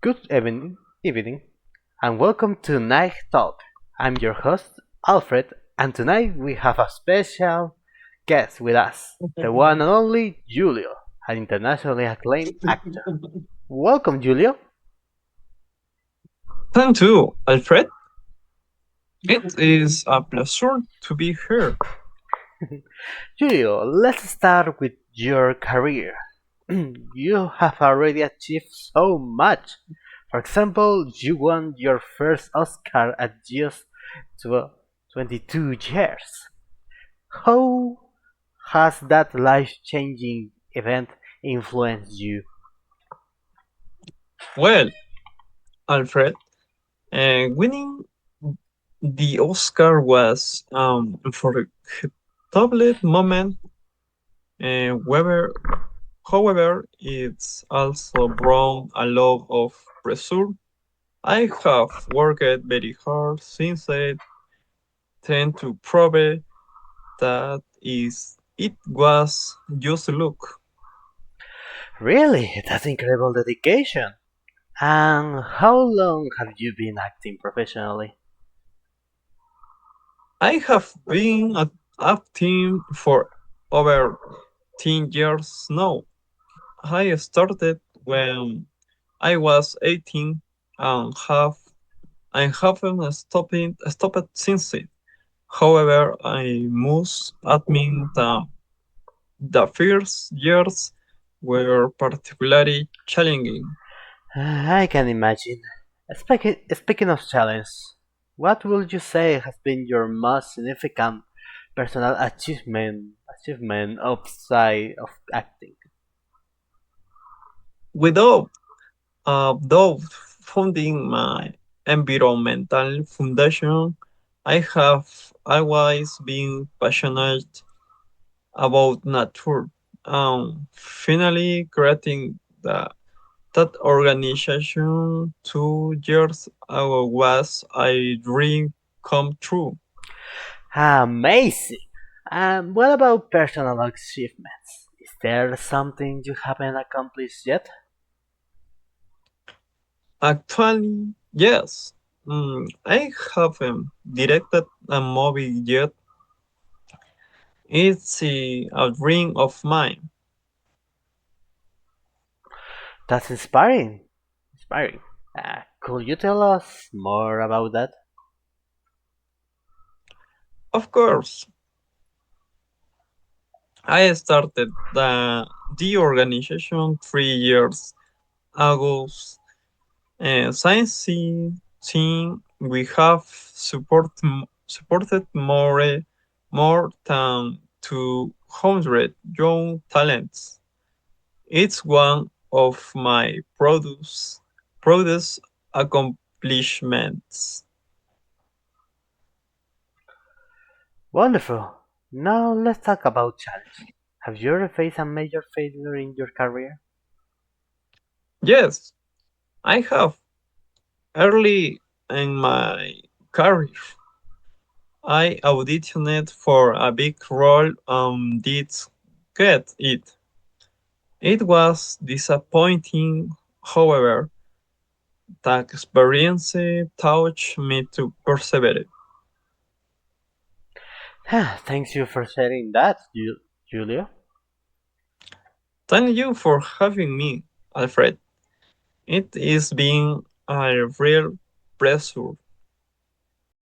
Good evening, and welcome to Night Talk. I'm your host, Alfred, and tonight we have a special guest with us, the one and only Julio, an internationally acclaimed actor. Welcome, Julio. Thank you, Alfred. It is a pleasure to be here. Julio, let's start with your career. You have already achieved so much. For example, you won your first Oscar at just 22 years. How has that life-changing event influenced you? Well, Alfred, winning the Oscar was for a tablet moment. However, it's also brought a lot of pressure. I have worked very hard since I tend to prove that is it was just a look. Really, that's incredible dedication. And how long have you been acting professionally? I have been acting for over 10 years now. I started when I was 18 and haven't stopped since it. However, I must admit that the first years were particularly challenging. I can imagine. Speaking of challenge, what would you say has been your most significant personal achievement outside of acting? Without though founding my environmental foundation, I have always been passionate about nature. Finally, creating that organization 2 years ago was a dream come true. Amazing! What about personal achievements? Is there something you haven't accomplished yet? Actually, yes. I haven't directed a movie yet. It's a dream of mine. That's inspiring. Inspiring. Could you tell us more about that? Of course, I started the organization 3 years ago. Since then, we have supported more than 200 young talents. It's one of my proudest accomplishments. Wonderful. Now let's talk about challenge. Have you ever faced a major failure in your career? Yes, I have. Early in my career, I auditioned for a big role and did get it. It was disappointing, however, that experience taught me to persevere. Thanks you for sharing that, Julia. Thank you for having me, Alfred. It is been a real pleasure.